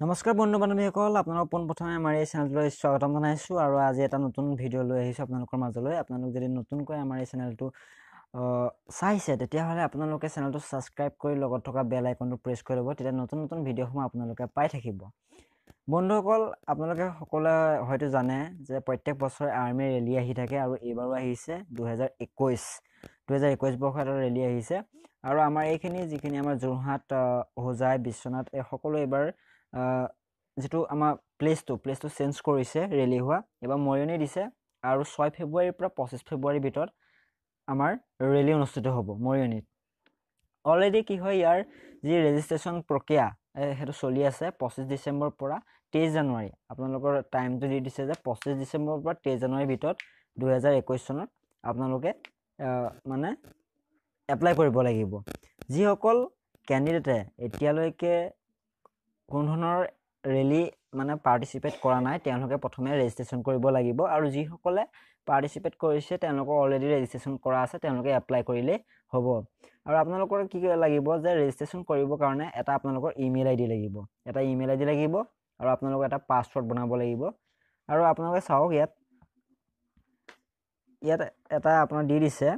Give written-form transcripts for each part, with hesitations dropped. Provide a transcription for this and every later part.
নমস্কাৰ বন্ধু বান্ধৱীসকল, আপোনালোক পোনপ্ৰথমে আমাৰ এই চেনেলটোলৈ স্বাগতম জনাইছোঁ আৰু আজি এটা নতুন ভিডিঅ' লৈ আহিছোঁ আপোনালোকৰ মাজলৈ। আপোনালোক যদি নতুনকৈ আমাৰ এই চেনেলটো চাইছে তেতিয়াহ'লে আপোনালোকে চেনেলটো ছাবস্ক্ৰাইব কৰি লগত থকা বেল আইকনটো প্ৰেছ কৰি ল'ব, তেতিয়া নতুন নতুন ভিডিঅ'সমূহ আপোনালোকে পাই থাকিব। বন্ধুসকল, আপোনালোকে সকলোৱে হয়তো জানে যে প্ৰত্যেক বছৰে আৰ্মীৰ ৰেলী আহি থাকে আৰু এইবাৰো আহিছে 2021 বৰ্ষত এটা ৰেলী আহিছে। আৰু আমাৰ এইখিনি যিখিনি আমাৰ যোৰহাট, হোজাই, বিশ্বনাথ এই সকলো এইবাৰ যিটো আমাৰ প্লেচটো চেঞ্জ কৰিছে ৰেলী হোৱা, এইবাৰ মৰিয়নি দিছে আৰু 6 ফেব্ৰুৱাৰীৰ পৰা 25 ফেব্ৰুৱাৰীৰ ভিতৰত আমাৰ ৰেলী অনুষ্ঠিত হ'ব মৰিয়নিত। অলৰেডি কি হয়, ইয়াৰ যি ৰেজিষ্ট্ৰেশ্যন প্ৰক্ৰিয়া সেইটো চলি আছে 25 ডিচেম্বৰৰ পৰা 23 জানুৱাৰী। আপোনালোকৰ টাইমটো দি দিছে যে 25 ডিচেম্বৰৰ পৰা 23 জানুৱাৰীৰ ভিতৰত 2021 চনত আপোনালোকে মানে এপ্লাই কৰিব লাগিব। যিসকল কেণ্ডিডেটে এতিয়ালৈকে কোনো ধৰণৰ ৰেলী মানে পাৰ্টিচিপেট কৰা নাই তেওঁলোকে প্ৰথমে ৰেজিষ্ট্ৰেশ্যন কৰিব লাগিব, আৰু যিসকলে পাৰ্টিচিপেট কৰিছে তেওঁলোকৰ অলৰেডি ৰেজিষ্ট্ৰেশ্যন কৰা আছে তেওঁলোকে এপ্লাই কৰিলেই হ'ব। আৰু আপোনালোকৰ কি লাগিব যে ৰেজিষ্ট্ৰেশ্যন কৰিবৰ কাৰণে এটা আপোনালোকৰ ইমেইল আইডি লাগিব, আৰু আপোনালোকৰ এটা পাছৱৰ্ড বনাব লাগিব। আৰু আপোনালোকে চাওক, ইয়াত এটা আপোনাৰ দি দিছে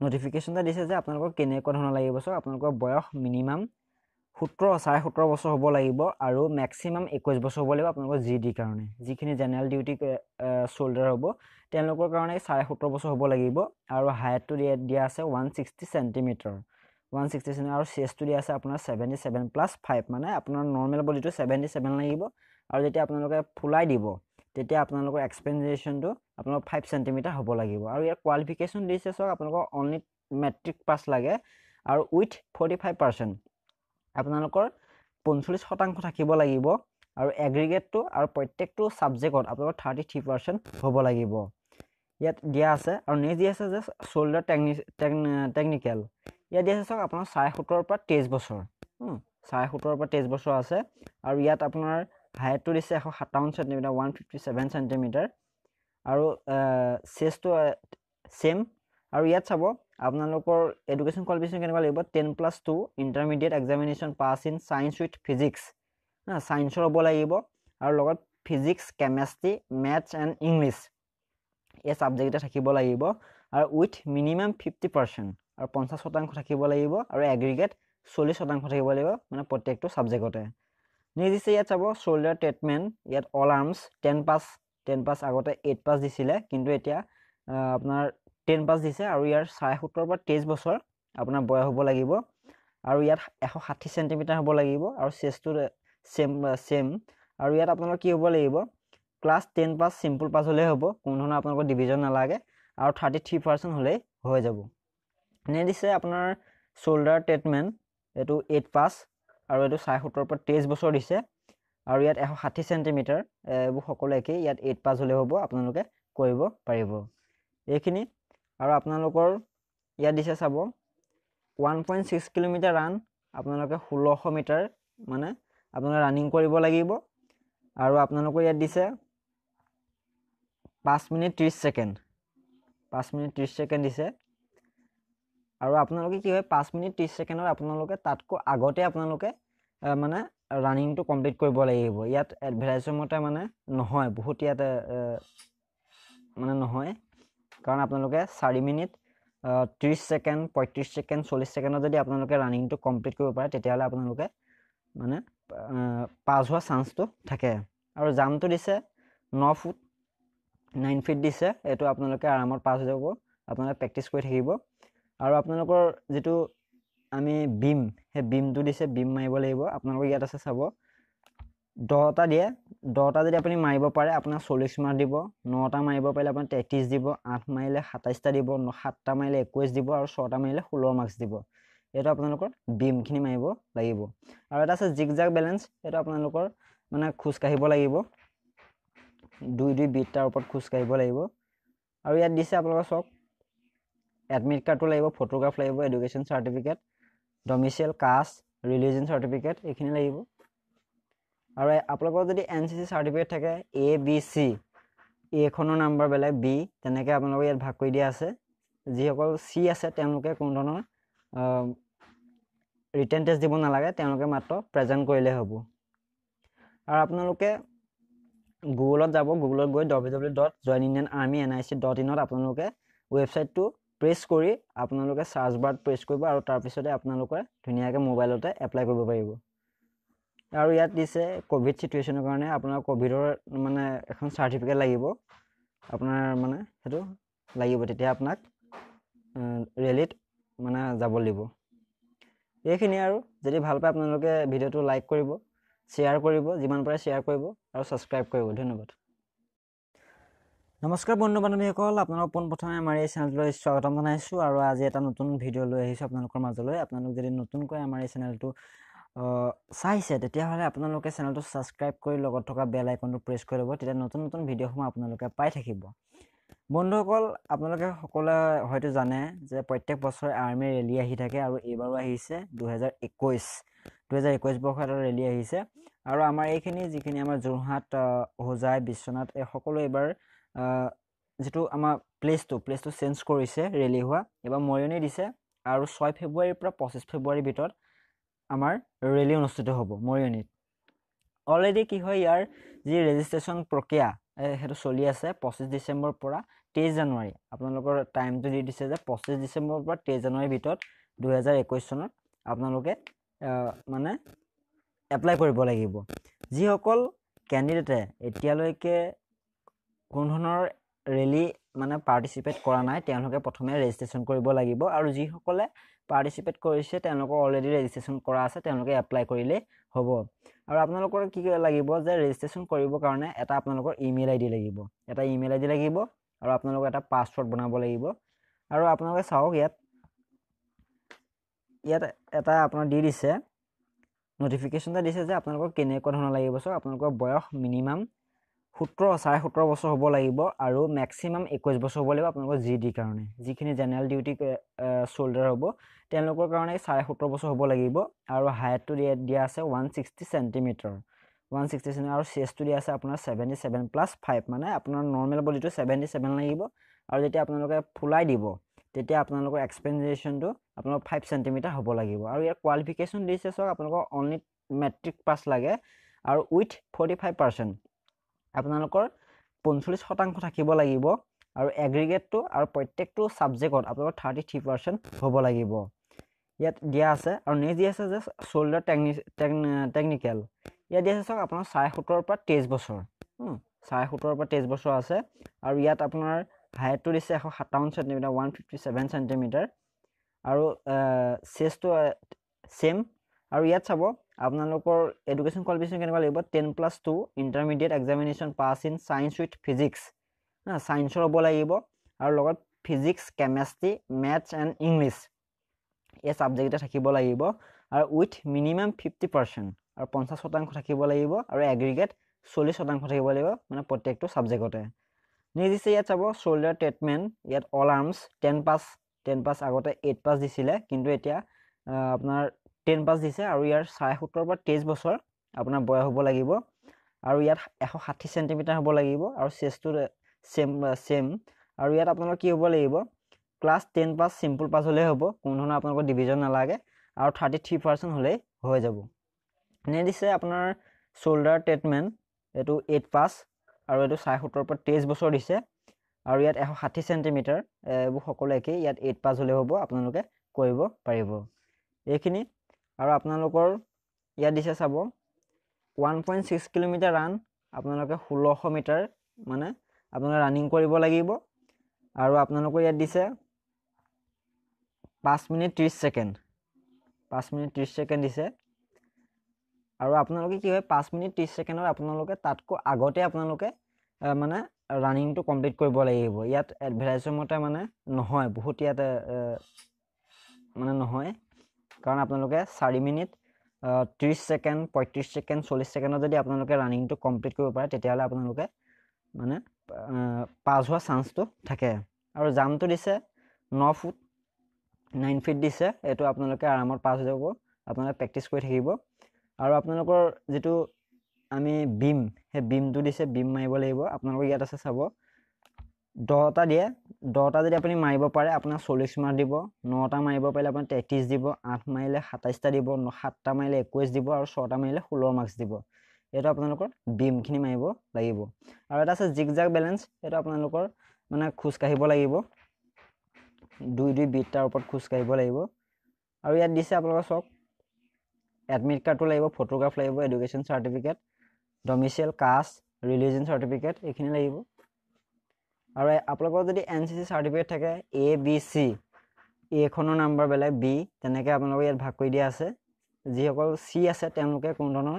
নটিফিকেশ্যন এটা দিছে যে আপোনালোকৰ কেনেকুৱা ধৰণৰ লাগিব। চাওক, আপোনালোকৰ বয়স মিনিমাম 17.5 বছৰ হ'ব লাগিব আৰু মেক্সিমাম 21 বছৰ হ'ব লাগিব আপোনালোকৰ GD কাৰণে। যিখিনি জেনেৰেল ডিউটি চ'ল্ডাৰ হ'ব তেওঁলোকৰ কাৰণে 17.5 বছৰ হ'ব লাগিব। আৰু হাইটটো দিয়া আছে 160 চেণ্টিমিটাৰ আৰু চেষ্টটো দিয়া আছে আপোনাৰ 77+5, মানে আপোনাৰ নৰ্মেল বডিটো 77 লাগিব। আৰু যেতিয়া আপোনালোকে ফুলাই দিব তেতিয়া আপোনালোকৰ এক্সপেঞ্জেশ্যনটো আপোনালোকৰ 5 চেণ্টিমিটাৰ হ'ব লাগিব। আৰু ইয়াৰ কোৱালিফিকেশ্যন দিছে, চাওক আপোনালোকৰ অনলি মেট্ৰিক পাছ লাগে আৰু উইথ 45% আপোনালোকৰ 45% থাকিব লাগিব। আৰু এগ্ৰিগেটটো আৰু প্ৰত্যেকটো ছাবজেক্টত আপোনালোকৰ 33% হ'ব লাগিব। ইয়াত দিয়া আছে। আৰু নেক্সট দিয়া আছে যে চ'ল্ডাৰ টেকনিকেল, ইয়াত দিয়া আছে চাওক আপোনাৰ 17.5 পৰা 23 বছৰ 17.5 পৰা 23 বছৰ আছে। আৰু ইয়াত আপোনাৰ হাইটটো দিছে 157 চেণ্টিমিটাৰ 157 চেণ্টিমিটাৰ আৰু চেষ্টটো ছেম। আৰু ইয়াত চাব আপোনালোকৰ এডুকেশ্যন কোৱালিফিকেশ্যন কেনেকুৱা লাগিব, 10+2 intermediate examination pass in science with physics, ছায়েন্সৰ হ'ব লাগিব। আৰু লগত physics, chemistry, maths and English এই ছাবজেক্টকেইটা থাকিব লাগিব। আৰু উইথ মিনিমাম 50% আৰু 50% থাকিব লাগিব। আৰু এগ্ৰিগেট 40% থাকিব লাগিব, মানে প্ৰত্যেকটো ছাবজেক্টতে। নেক্সট দিছে ইয়াত চাব চ'ল্ডাৰ ট্ৰিটমেণ্ট, ইয়াত অল আৰ্মছ 10 পাছ আগতে 8 পাছ দিছিলে, কিন্তু এতিয়া আপোনাৰ 10 পাছ দিছে। আৰু ইয়াৰ 17.5 পৰা 23 বছৰ আপোনাৰ বয়স হ'ব লাগিব। আৰু ইয়াত 160 চেণ্টিমিটাৰ হ'ব লাগিব। আৰু চেষ্টটো ছেম। আৰু ইয়াত আপোনালোকৰ কি হ'ব লাগিব, ক্লাছ 10 পাছ চিম্পল পাছ হ'লেই হ'ব, কোনো ধৰণৰ আপোনালোকৰ ডিভিজন নালাগে। আৰু 33% হ'লেই হৈ যাব। এনে দিছে আপোনাৰ চ'ল্ডাৰ ট্ৰিটমেণ্ট, এইটো 8 পাছ আৰু এইটো 17.5 পৰা 23 বছৰ দিছে। আৰু ইয়াত 160 চেণ্টিমিটাৰ, এইবোৰ সকলো একেই। ইয়াত 8 পাছ হ'লে হ'ব, আপোনালোকে কৰিব পাৰিব এইখিনি। আৰু আপোনালোকৰ ইয়াত দিছে চাব 1.6 কিলোমিটাৰ ৰান, আপোনালোকে 1600 মিটাৰ মানে আপোনালোকে ৰানিং কৰিব লাগিব। আৰু আপোনালোকৰ ইয়াত দিছে 5 মিনিট 30 ছেকেণ্ড দিছে। আৰু আপোনালোকে কি হয় 5 মিনিট 30 ছেকেণ্ডত আপোনালোকে তাতকৈ আগতে আপোনালোকে মানে ৰানিংটো কমপ্লিট কৰিব লাগিব। ইয়াত এডভাৰটাইজৰ মতে মানে নহয়, বহুত ইয়াত মানে নহয়, কাৰণ আপোনালোকে 4 মিনিট 30 ছেকেণ্ড 35 ছেকেণ্ড 40 ছেকেণ্ডত যদি আপোনালোকে ৰানিংটো কমপ্লিট কৰিব পাৰে তেতিয়াহ'লে আপোনালোকে মানে পাছ হোৱা চান্সটো থাকে। আৰু জাম্পটো দিছে 9 ফিট দিছে, এইটো আপোনালোকে আৰামত পাছ হৈ যাব, আপোনালোকে প্ৰেক্টিচ কৰি থাকিব। আৰু আপোনালোকৰ যিটো আমি বিম, সেই বিমটো দিছে, বিম মাৰিব লাগিব। আপোনালোকৰ ইয়াত আছে চাব 10টা দিয়ে, 10টা যদি আপুনি মাৰিব পাৰে আপোনাৰ 40 মাৰ্ক দিব, 9টা মাৰিব পাৰিলে আপোনাৰ 33 দিব, 8 মাৰিলে 27টা দিব, 7টা মাৰিলে 21 দিব, আৰু 6টা মাৰিলে 16 মাৰ্কছ দিব। এইটো আপোনালোকৰ বিমখিনি মাৰিব লাগিব। আৰু এটা আছে জিগজাগ বেলেঞ্চ, এইটো আপোনালোকৰ মানে খোজকাঢ়িব লাগিব, 2 বিটৰ ওপৰত খোজকাঢ়িব লাগিব। আৰু ইয়াত দিছে আপোনালোকৰ চাওক এডমিট কাৰ্ডটো লাগিব, ফটোগ্ৰাফ লাগিব, education certificate, domicile, caste, religion certificate এইখিনি লাগিব। আৰু আপোনালোকৰ যদি NCC চাৰ্টিফিকেট থাকে ABC, এখনৰ নাম্বাৰ বেলেগ, B তেনেকৈ আপোনালোকৰ ইয়াত ভাগ কৰি দিয়া আছে। যিসকল C আছে তেওঁলোকে কোনো ধৰণৰ ৰিটেন টেষ্ট দিব নালাগে, তেওঁলোকে মাত্ৰ প্ৰেজেণ্ট কৰিলে হ'ব। আৰু আপোনালোকে গুগলত যাব, গুগলত গৈ www.joinindianarmynic.in আপোনালোকে ৱেবছাইটটো প্ৰেছ কৰি আপোনালোকে চাৰ্চ বাৰত প্ৰেছ কৰিব আৰু তাৰপিছতে আপোনালোকে ধুনীয়াকৈ মোবাইলতে এপ্লাই কৰিব পাৰিব। আৰু ইয়াত দিছে ক'ভিড চিটুৱেশ্যনৰ কাৰণে আপোনাৰ ক'ভিডৰ মানে এখন চাৰ্টিফিকেট লাগিব, আপোনাৰ মানে সেইটো লাগিব, তেতিয়া আপোনাক ৰেলীত মানে যাব লাগিব। এইখিনি আৰু যদি ভাল পায় আপোনালোকে ভিডিঅ'টো লাইক কৰিব, শ্বেয়াৰ কৰিব, যিমান পাৰে শ্বেয়াৰ কৰিব আৰু ছাবস্ক্ৰাইব কৰিব। ধন্যবাদ। নমস্কাৰ বন্ধু বান্ধৱীসকল, আপোনালোক পোনপ্ৰথমে আমাৰ এই চেনেলটোলৈ স্বাগতম জনাইছোঁ আৰু আজি এটা নতুন ভিডিঅ' লৈ আহিছোঁ আপোনালোকৰ মাজলৈ। আপোনালোক যদি নতুনকৈ আমাৰ এই চেনেলটো চাইছে তেতিয়াহ'লে আপোনালোকে চেনেলটো ছাবস্ক্ৰাইব কৰি লগত থকা বেল আইকনটো প্ৰেছ কৰি ল'ব, তেতিয়া নতুন নতুন ভিডিঅ'সমূহ আপোনালোকে পাই থাকিব। বন্ধুসকল, আপোনালোকে সকলোৱে হয়তো জানে যে প্ৰত্যেক বছৰে আৰ্মীৰ ৰেলী আহি থাকে আৰু এইবাৰো আহিছে 2021 বৰ্ষত এটা ৰেলী আহিছে। আৰু আমাৰ এইখিনি যিখিনি আমাৰ যোৰহাট, হোজাই, বিশ্বনাথ এই সকলো এইবাৰ যিটো আমাৰ প্লেচটো চেঞ্জ কৰিছে ৰেলী হোৱা, এইবাৰ মৰিয়নি দিছে আৰু 6 ফেব্ৰুৱাৰীৰ পৰা 25 ফেব্ৰুৱাৰীৰ ভিতৰত আমাৰ ৰেলী অনুষ্ঠিত হ'ব মৰিয়নিত। অলৰেডি কি হয়, ইয়াৰ যি ৰেজিষ্ট্ৰেশ্যন প্ৰক্ৰিয়া সেইটো চলি আছে 25 ডিচেম্বৰৰ পৰা 23 জানুৱাৰী। আপোনালোকৰ টাইমটো দি দিছে যে 25 ডিচেম্বৰৰ পৰা 23 জানুৱাৰীৰ ভিতৰত 2021 চনত আপোনালোকে মানে এপ্লাই কৰিব লাগিব। যিসকল কেণ্ডিডেটে এতিয়ালৈকে কোনো ধৰণৰ ৰেলী মানে পাৰ্টিচিপেট কৰা নাই তেওঁলোকে প্ৰথমে ৰেজিষ্ট্ৰেশ্যন কৰিব লাগিব, আৰু যিসকলে পাৰ্টিচিপেট কৰিছে তেওঁলোকৰ অলৰেডি ৰেজিষ্ট্ৰেশ্যন কৰা আছে তেওঁলোকে এপ্লাই কৰিলেই হ'ব। আৰু আপোনালোকৰ কি লাগিব যে ৰেজিষ্ট্ৰেশ্যন কৰিবৰ কাৰণে এটা আপোনালোকৰ ইমেইল আইডি লাগিব, আৰু আপোনালোকৰ এটা পাছৱৰ্ড বনাব লাগিব। আৰু আপোনালোকে চাওক ইয়াত এটা আপোনাৰ দি দিছে নটিফিকেশ্যন এটা দিছে যে আপোনালোকৰ কেনেকুৱা ধৰণৰ লাগিব। চাওক আপোনালোকৰ বয়স মিনিমাম 17 বছৰ হ'ব লাগিব আৰু মেক্সিমাম 21 বছৰ হ'ব লাগিব আপোনালোকৰ GD কাৰণে। যিখিনি জেনেৰেল ডিউটি চ'ল্ডাৰ হ'ব তেওঁলোকৰ কাৰণে 17.5 বছৰ হ'ব লাগিব। আৰু হাইটটো দিয়া আছে 160 চেণ্টিমিটাৰ আৰু চেষ্টটো দিয়া আছে আপোনাৰ 77+5, মানে আপোনাৰ নৰ্মেল বডিটো 77 লাগিব। আৰু যেতিয়া আপোনালোকে ফুলাই দিব তেতিয়া আপোনালোকৰ এক্সপেঞ্জেশ্যনটো আপোনালোকৰ 5 চেণ্টিমিটাৰ হ'ব লাগিব। আৰু ইয়াৰ কোৱালিফিকেশ্যন দিছে চাওক আপোনালোকৰ অনলি মেট্ৰিক পাছ লাগে আৰু উইথ 45% আপোনালোকৰ 45% থাকিব লাগিব। আৰু এগ্ৰিগেটটো আৰু প্ৰত্যেকটো ছাবজেক্টত আপোনালোকৰ 33% হ'ব লাগিব ইয়াত দিয়া আছে। আৰু নেক্সট দিয়া আছে যে চ'ল্ডাৰ টেকনিকেল, ইয়াত দিয়া আছে চাওক আপোনাৰ 17.5 পৰা 23 বছৰ 17.5 পৰা 23 বছৰ আছে। আৰু ইয়াত আপোনাৰ হাইটটো দিছে 157 চেণ্টিমিটাৰ 157 চেণ্টিমিটাৰ আৰু চেষ্টটো ছেম। আৰু ইয়াত চাব আপোনালোকৰ এডুকেশ্যন কোৱালিফিকেশ্যন কেনেকুৱা লাগিব, 10+2 intermediate examination pass in science with physics, ছায়েন্সৰ হ'ব লাগিব। আৰু লগত physics, chemistry, maths and English এই ছাবজেক্টকেইটা থাকিব লাগিব। আৰু উইথ মিনিমাম 50% আৰু 50% থাকিব লাগিব। আৰু এগ্ৰিগেট 40% থাকিব লাগিব, মানে প্ৰত্যেকটো ছাবজেক্টতে। নেক্সট দিছে ইয়াত চাব চ'ল্ডাৰ ট্ৰিটমেণ্ট, ইয়াত অল আৰ্মছ 10 পাছ আগতে 8 পাছ দিছিলে, কিন্তু এতিয়া আপোনাৰ 10 পাছ দিছে। আৰু ইয়াৰ 17.5 পৰা 23 বছৰ আপোনাৰ বয়স হ'ব লাগিব। আৰু ইয়াত 160 চেণ্টিমিটাৰ হ'ব লাগিব। আৰু চেষ্টটো ছেম। আৰু ইয়াত আপোনালোকৰ কি হ'ব লাগিব, ক্লাছ 10 পাছ চিম্পুল পাছ হ'লেই হ'ব, কোনো ধৰণৰ আপোনালোকৰ ডিভিজন নালাগে। আৰু 33% হ'লেই হৈ যাব। এনে দিছে আপোনাৰ চ'ল্ডাৰ ট্ৰিটমেণ্ট, এইটো 8 পাছ আৰু এইটো 17.5 পৰা 23 বছৰ দিছে। আৰু ইয়াত 160 চেণ্টিমিটাৰ, এইবোৰ সকলো একেই, ইয়াত 8 পাছ হ'লেই হ'ব, আপোনালোকে কৰিব পাৰিব এইখিনি। আৰু আপোনালোকৰ ইয়াত দিছে চাব 1.6 কিলোমিটাৰ ৰান, আপোনালোকে 1600 মিটাৰ মানে আপোনালোকে ৰানিং কৰিব লাগিব। আৰু আপোনালোকৰ ইয়াত দিছে 5 মিনিট 30 ছেকেণ্ড দিছে। আৰু আপোনালোকে কি হয় 5 মিনিট 30 ছেকেণ্ডত আপোনালোকে তাতকৈ আগতে আপোনালোকে মানে ৰানিংটো কমপ্লিট কৰিব লাগিব। ইয়াত এডভাৰটাইজৰ মতে মানে নহয়, বহুত ইয়াত মানে নহয়, কাৰণ আপোনালোকে 4 মিনিট 30 ছেকেণ্ড 35 ছেকেণ্ড 40 ছেকেণ্ডত যদি আপোনালোকে ৰানিংটো কমপ্লিট কৰিব পাৰে তেতিয়াহ'লে আপোনালোকে মানে পাছ হোৱা চান্সটো থাকে। আৰু জাম্পটো দিছে 9 ফুট 9 ফিট দিছে, এইটো আপোনালোকে আৰামত পাছ হৈ যাব, আপোনালোকে প্ৰেক্টিছ কৰি থাকিব। আৰু আপোনালোকৰ যিটো আমি বিম, সেই বিমটো দিছে, বিম মাৰিব লাগিব। আপোনালোকৰ ইয়াত আছে চাব 10টা দিয়ে, 10টা যদি আপুনি মাৰিব পাৰে আপোনাৰ 40 মাৰ্ক দিব, 9টা মাৰিব পাৰিলে আপোনাৰ 33 দিব, 8 মাৰিলে 27টা দিব, 7টা মাৰিলে 21 দিব, আৰু 6টা মাৰিলে 16 মাৰ্কছ দিব। এইটো আপোনালোকৰ বিমখিনি মাৰিব লাগিব আৰু এটা আছে জিগজাগ বেলেঞ্চ এইটো আপোনালোকৰ মানে খোজ কাঢ়িব লাগিব 2 বিট তাৰ ওপৰত খোজ কাঢ়িব লাগিব আৰু ইয়াত দিছে আপোনালোকৰ চক এডমিট কাৰ্ডটো লাগিব ফটোগ্ৰাফ লাগিব education certificate domicile caste religion certificate এইখিনি লাগিব আৰু আপোনালোকৰ যদি NCC চাৰ্টিফিকেট থাকে ABC এখনৰ নাম্বাৰ বেলেগ B তেনেকৈ আপোনালোকৰ ইয়াত ভাগ কৰি দিয়া আছে যিসকল C আছে তেওঁলোকে কোনো ধৰণৰ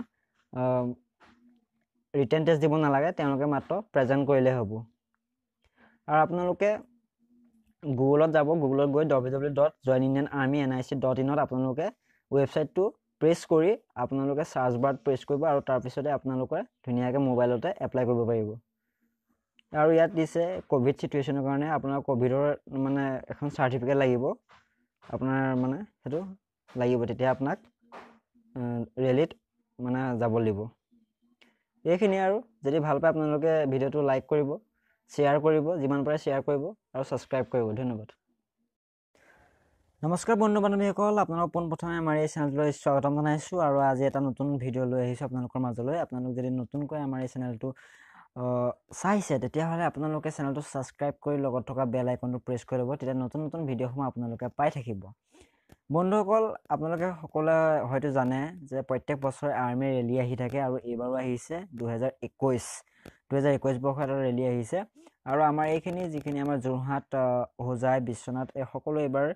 ৰিটেন টেষ্ট দিব নালাগে তেওঁলোকে মাত্ৰ প্ৰেজেণ্ট কৰিলে হ'ব আৰু আপোনালোকে গুগলত যাব গুগলত গৈ www.joinindianarmynic.in আপোনালোকে ৱেবছাইটটো প্ৰেছ কৰি আপোনালোকে সাৰ্চ বাৰত প্ৰেছ কৰিব আৰু তাৰ পিছতে আপোনালোকে ধুনীয়াকৈ মোবাইলতে এপ্লাই কৰিব পাৰিব আৰু ইয়াত দিছে কোভিড সিচুৱেশ্যনৰ কাৰণে আপোনাৰ কোভিডৰ মানে এখন চাৰ্টিফিকেট লাগিব আপোনাৰ মানে সেইটো লাগিব তেতিয়া আপোনাক ৰেলীত মানে যাব লাগিব এইখিনি আৰু যদি ভাল পায় আপোনালোকে ভিডিঅ'টো লাইক কৰিব শ্বেয়াৰ কৰিব যিমান পাৰে শ্বেয়াৰ কৰিব আৰু ছাবস্ক্ৰাইব কৰিব ধন্যবাদ নমস্কাৰ বন্ধু বান্ধৱীসকল আপোনালোক পোনপ্ৰথমে আমাৰ এই চেনেলটোলৈ স্বাগতম জনাইছোঁ আৰু আজি এটা নতুন ভিডিঅ' লৈ আহিছোঁ আপোনালোকৰ মাজলৈ আপোনালোক যদি নতুনকৈ আমাৰ এই চেনেলটো চাইছে তেতিয়াহ'লে আপোনালোকে চেনেলটো ছাবস্ক্ৰাইব কৰি লগত থকা বেল আইকনটো প্ৰেছ কৰি ল'ব তেতিয়া নতুন নতুন ভিডিঅ'সমূহ আপোনালোকে পাই থাকিব বন্ধুসকল আপোনালোকে সকলোৱে হয়তো জানে যে প্ৰত্যেক বছৰে আৰ্মিৰ ৰেলী আহি থাকে আৰু এইবাৰো আহিছে 2021 বৰ্ষত এটা ৰেলী আহিছে আৰু আমাৰ এইখিনি যিখিনি আমাৰ যোৰহাট হোজাই বিশ্বনাথ এই সকলো এইবাৰ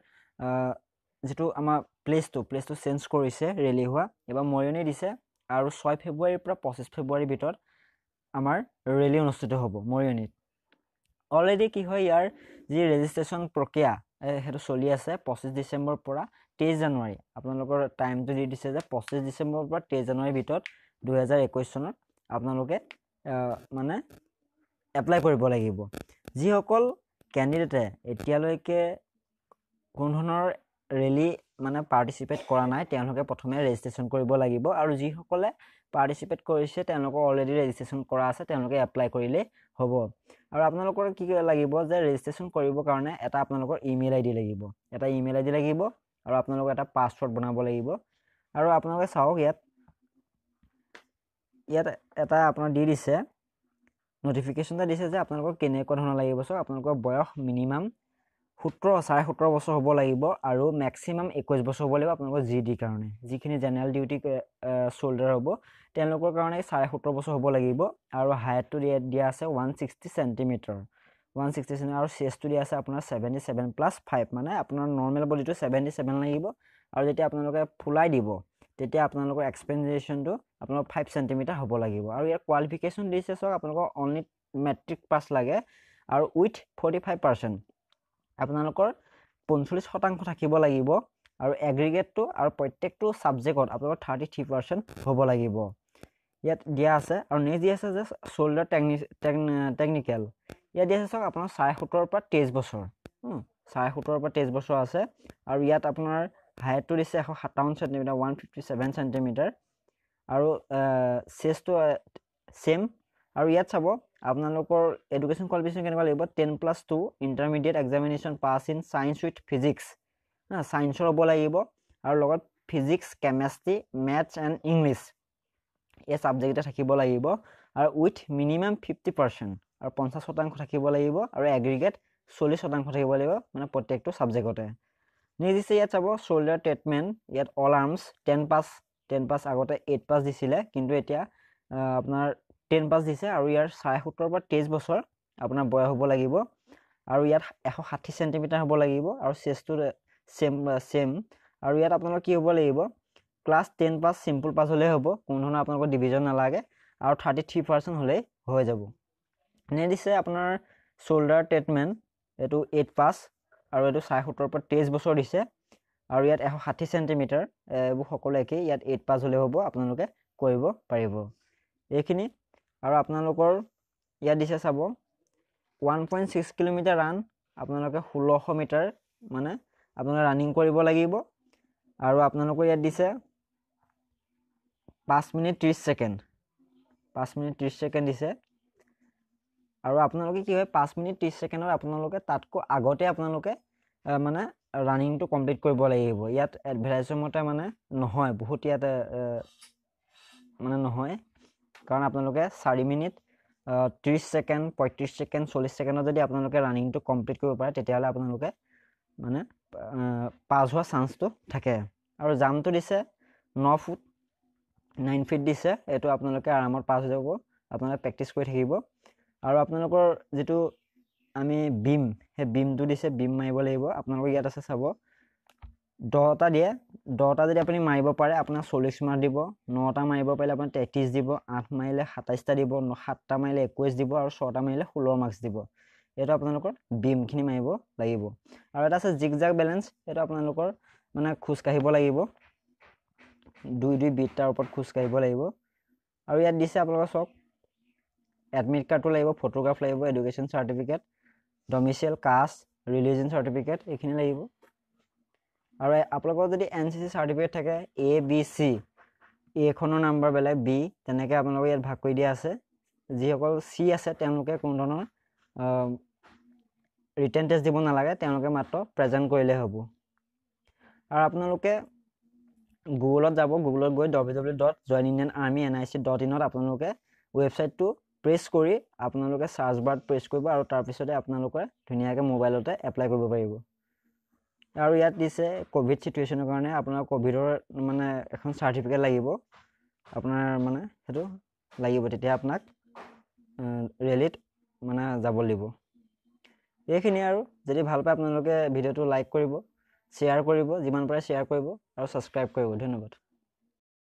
যেটো আমাৰ প্লেসটো চেঞ্জ কৰিছে ৰেলী হোৱা এবাৰ মৰিয়নি দিছে আৰু 6 ফেব্ৰুৱাৰীৰ পৰা 25 ফেব্ৰুৱাৰীৰ ভিতৰত আমাৰ ৰেলী অনুষ্ঠিত হ'ব মৰিয়নিত অলৰেডি কি হয় ইয়াৰ যি ৰেজিষ্ট্ৰেচন প্ৰক্ৰিয়া হেতু চলি আছে 25 ডিসেম্বৰ পৰা 23 জানুৱাৰী আপোনালোকৰ টাইমটো দি দিছে যে 25 ডিসেম্বৰ পৰা 23 জানুৱাৰীৰ ভিতৰত 2021 চনত আপোনালোকে মানে এপ্লাই কৰিব লাগিব যিসকল ক্যান্ডিডেটে এতিয়ালৈকে কোন ধৰণৰ ৰেলী মানে পাৰ্টিসিপেট কৰা নাই তেওঁলোকে প্ৰথমে ৰেজিষ্ট্ৰেচন কৰিব লাগিব আৰু যিসকলে পাৰ্টিসিপেট কৰিছে তেওঁলোকৰ অলৰেডি ৰেজিষ্ট্ৰেচন কৰা আছে তেওঁলোকে এপ্লাই কৰিলে হ'ব আৰু আপোনালোকৰ কি লাগিব যে ৰেজিষ্ট্ৰেচন কৰিবৰ কাৰণে এটা আপোনালোকৰ ইমেইল আইডি লাগিব আৰু আপোনালোকৰ এটা পাছৱৰ্ড বনাব লাগিব আৰু আপোনালোকে চাওক ইয়াত এটা আপোনাৰ দি দিছে নোটিফিকেশন এটা দিছে যে আপোনালোকৰ কেনেকুৱা ধৰণৰ লাগিব সো আপোনালোকৰ বয়স মিনিমাম 17 বছৰ হ'ব লাগিব আৰু ম্যাক্সিমাম 21 বছৰ হ'ব লাগিব আপোনালোকৰ জিডি কাৰণে যিখিনি জেনাৰেল ডিউটি শোল্ডাৰ হ'ব তেওঁলোকৰ কাৰণে 17 বছৰ হ'ব লাগিব আৰু হাইটটো দিয়া আছে 160 সেন্টিমিটাৰ 160 সেন্টিমিটাৰ আৰু চেষ্টটো দিয়া আছে আপোনাৰ 77+5 মানে আপোনাৰ নৰমাল বডিটো 77 লাগিব আৰু যেতিয়া আপোনালোকে ফুলাই দিব তেতিয়া আপোনালোকৰ এক্সপেনজেশনটো আপোনালোকৰ 5 সেন্টিমিটাৰ হ'ব লাগিব আৰু ইয়াৰ কোৱালিফিকেশন দিছে সক আপোনালোকৰ অনলি মেট্ৰিক পাছ লাগে আৰু উইথ 45% আপোনালোকৰ 45% থাকিব লাগিব আৰু এগ্ৰিগেটটো আৰু প্ৰত্যেকটো সাবজেক্টত আপোনালোকৰ 33% হ'ব লাগিব ইয়াত দিয়া আছে আৰু নেক্সট দিয়া আছে যে শোল্ডাৰ টেকনিক্যাল ইয়াত দিয়া আছে সক আপোনাৰ 17 পৰা 23 বছৰ 17 পৰা 23 বছৰ আছে আৰু ইয়াত আপোনাৰ হাইটটো দিছে 157 সেন্টিমিটাৰ 157 সেন্টিমিটাৰ আৰু চেষ্টটো সেম আৰু ইয়াত চাব আপোনালোকৰ এডুকেশ্যন কোৱালিফিকেশন কেনেকুৱা লাগিব 10+2 intermediate examination pass in science with physics সায়েন্সৰ হ'ব লাগিব আৰু লগত physics chemistry maths and English এই সাবজেক্টে থাকিব লাগিব আৰু উইথ মিনিমাম 50% আৰু 50% থাকিব লাগিব আৰু এগ্ৰিগেট 40% থাকিব লাগিব মানে প্ৰত্যেকটো সাবজেক্টতে নিদিছে ইয়াত চাব শোল্ডাৰ ট্ৰিটমেন্ট ইয়াত অল আৰ্মছ 10 পাস আগতে 8 পাস দিছিলে কিন্তু এতিয়া আপোনাৰ 10 পাস দিছে আৰু ইয়াৰ 17 পৰা 23 বছৰ আপোনাৰ বয়স হ'ব লাগিব আৰু ইয়াত 160 সেন্টিমিটাৰ হ'ব লাগিব আৰু চেষ্টটো সেম আৰু ইয়াত আপোনালোকৰ কি হ'ব লাগিব ক্লাস 10 পাস সিম্পল পাস হলে হ'ব কোনো ধৰণৰ আপোনালোকৰ ডিভিজন নালাগে আৰু 33% হলে হৈ যাব নে দিছে আপোনাৰ শোল্ডাৰ ট্ৰিটমেন্ট এটো 8 পাস আৰু এটো 17 পৰা 23 বছৰ দিছে আৰু ইয়াত 160 সেন্টিমিটাৰ এবোৰ সকলো একে ইয়াত 8 পাস হলে হ'ব আপোনালোকে কৰিব পাৰিব এইখিনি আৰু আপোনালোকৰ ইয়াত দিছে চাব 1.6 কিলোমিটাৰ ৰান আপোনালোকে 1600 মিটাৰ মানে আপোনালোকে ৰানিং কৰিব লাগিব আৰু আপোনালোকৰ ইয়াত দিছে 5 মিনিট 30 সেকেন্ড 5 মিনিট 30 সেকেন্ড দিছে আৰু আপোনালোকে কি হয় 5 মিনিট 30 সেকেন্ডত আপোনালোকে তাতকৈ আগতে আপোনালোকে মানে ৰানিংটো কমপ্লিট কৰিব লাগিব ইয়াত এডভাৰটাইজৰ মতে মানে নহয় বহুত ইয়াত মানে নহয় কাৰণ আপোনালোকে 4 মিনিট 30 ছেকেণ্ড 35 ছেকেণ্ড 40 ছেকেণ্ডত যদি আপোনালোকে ৰানিংটো কমপ্লিট কৰিব পাৰে তেতিয়াহ'লে আপোনালোকে মানে পাছ হোৱা চান্সটো থাকে। আৰু জাম্পটো দিছে 9 ফুট 9 ফিট দিছে, এইটো আপোনালোকে আৰামত পাছ হৈ যাব, আপোনালোকে প্ৰেক্টিছ কৰি থাকিব। আৰু আপোনালোকৰ যিটো আমি বিম, সেই বিমটো দিছে, বিম মাৰিব লাগিব। আপোনালোকৰ ইয়াত আছে চাব 10টা দিয়ে, 10টা যদি আপুনি মাৰিব পাৰে আপোনাৰ 40 মাৰ্ক দিব, 9টা মাৰিব পাৰিলে আপোনাৰ 33 দিব, 8 মাৰিলে 27টা দিব, 7টা মাৰিলে 21 দিব, আৰু 6টা মাৰিলে 16 মাৰ্কছ দিব। এইটো আপোনালোকৰ বিমখিনি মাৰিব লাগিব। আৰু এটা আছে জিগজাগ বেলেঞ্চ, এইটো আপোনালোকৰ মানে খোজকাঢ়িব লাগিব, 2 বিট তাৰ ওপৰত খোজকাঢ়িব লাগিব। আৰু ইয়াত দিছে আপোনালোকৰ চাওক এডমিট কাৰ্ডটো লাগিব, ফটোগ্ৰাফ লাগিব, education certificate, domicile, caste, religion certificate, এইখিনি লাগিব। আৰু আপোনালোকৰ যদি NCC চাৰ্টিফিকেট থাকে ABC, এখনৰ নাম্বাৰ বেলেগ, B তেনেকৈ আপোনালোকৰ ইয়াত ভাগ কৰি দিয়া আছে। যিসকল C আছে তেওঁলোকে কোনো ধৰণৰ ৰিটেন টেষ্ট দিব নালাগে, তেওঁলোকে মাত্ৰ প্ৰেজেণ্ট কৰিলে হ'ব। আৰু আপোনালোকে গুগলত যাব, গুগলত গৈ www.joinindianarmy.nic.in আপোনালোকে ৱেবছাইটটো প্ৰেছ কৰি আপোনালোকে চাৰ্চ বাৰত প্ৰেছ কৰিব, আৰু তাৰপিছতে আপোনালোকে ধুনীয়াকৈ মোবাইলতে এপ্লাই কৰিব পাৰিব। আৰু ইয়াত দিছে ক'ভিড চিটুৱেশ্যনৰ কাৰণে আপোনাৰ ক'ভিডৰ মানে এখন চাৰ্টিফিকেট লাগিব, আপোনাৰ মানে সেইটো লাগিব, তেতিয়া আপোনাক ৰেলীত মানে যাব লাগিব। এইখিনি আৰু যদি ভাল পায় আপোনালোকে ভিডিঅ'টো লাইক কৰিব, শ্বেয়াৰ কৰিব, যিমান পাৰে শ্বেয়াৰ কৰিব, আৰু ছাবস্ক্ৰাইব কৰিব। ধন্যবাদ।